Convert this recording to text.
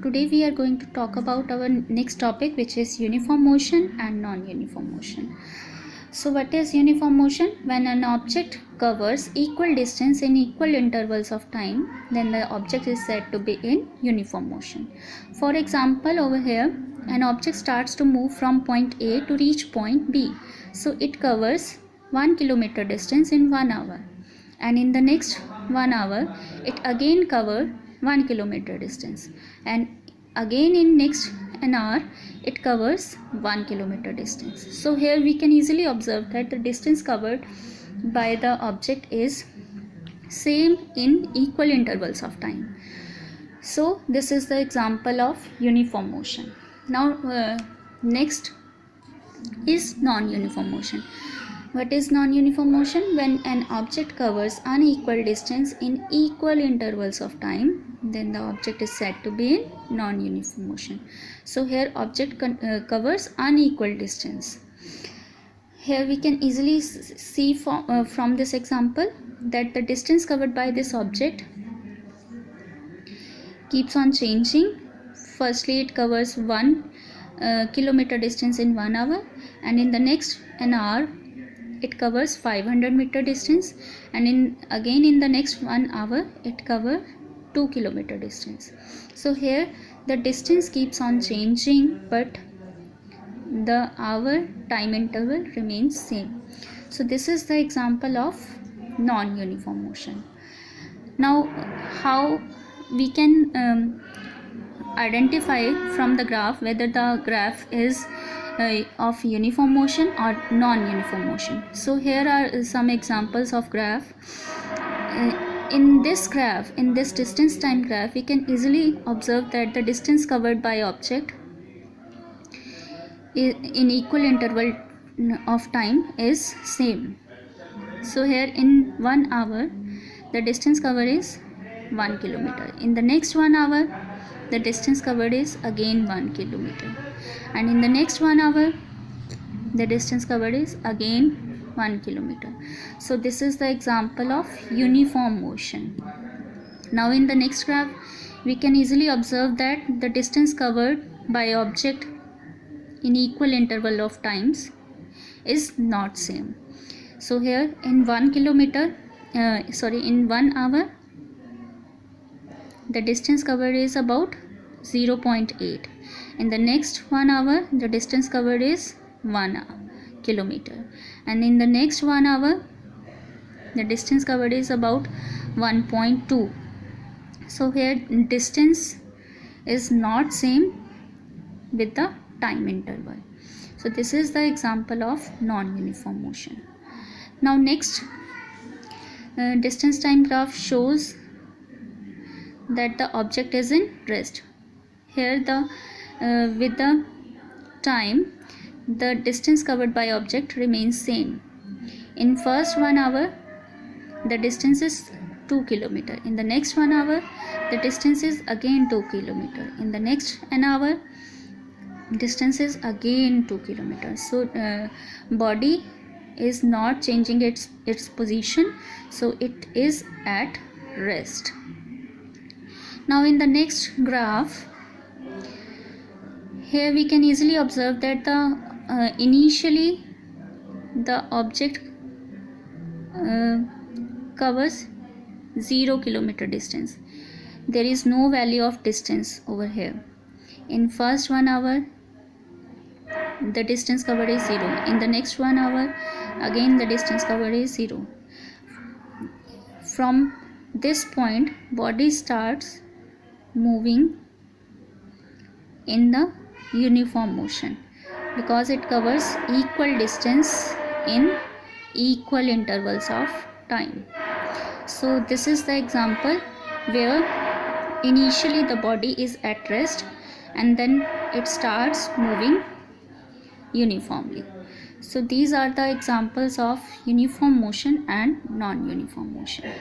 Today we are going to talk about our next topic, which is uniform motion and non-uniform motion. So what is uniform motion? When an object covers equal distance in equal intervals of time, then the object is said to be in uniform motion. For example, over here an object starts to move from point A to reach point B. So it covers 1 kilometer distance in 1 hour, and in the next 1 hour it again covers 1 kilometer distance, and again in next an hour it covers 1 kilometer distance. So here we can easily observe that the distance covered by the object is same in equal intervals of time. So this is the example of uniform motion. Now next is non-uniform motion. What is non-uniform motion? When an object covers unequal distance in equal intervals of time, then the object is said to be in non-uniform motion. So here object covers unequal distance. Here we can easily see from this example that the distance covered by this object keeps on changing. Firstly it covers 1 kilometer distance in 1 hour, and in the next an hour it covers 500 meter distance, and again in the next 1 hour it covers 2 kilometer distance. So here the distance keeps on changing, but the hour time interval remains same. So this is the example of non-uniform motion. Now how we can identify from the graph whether the graph is of uniform motion or non-uniform motion. So here are some examples of graph. In this graph, in this distance time graph, we can easily observe that the distance covered by object in equal interval of time is same. So here in 1 hour the distance covered is 1 kilometer. In the next 1 hour the distance covered is again 1 kilometer, and in the next 1 hour the distance covered is again 1 kilometer. So this is the example of uniform motion. Now in the next graph we can easily observe that the distance covered by object in equal interval of times is not same. So here in 1 kilometer in 1 hour the distance covered is about 0.8. In the next 1 hour the distance covered is 1 kilometer, and in the next 1 hour the distance covered is about 1.2. So here distance is not same with the time interval. So this is the example of non-uniform motion. Now next distance time graph shows that the object is in rest. Here with the time the distance covered by object remains same. In first 1 hour the distance is 2 kilometer. In the next 1 hour the distance is again 2 kilometer. In the next an hour distance is again 2 kilometers. So body is not changing its position, so it is at rest. Now in the next graph, here we can easily observe that the initially the object covers 0 kilometer distance. There is no value of distance over here. In first 1 hour the distance covered is 0. In the next 1 hour again the distance covered is 0. From this point body starts moving in the uniform motion because it covers equal distance in equal intervals of time. So this is the example where initially the body is at rest and then it starts moving uniformly. So these are the examples of uniform motion and non-uniform motion.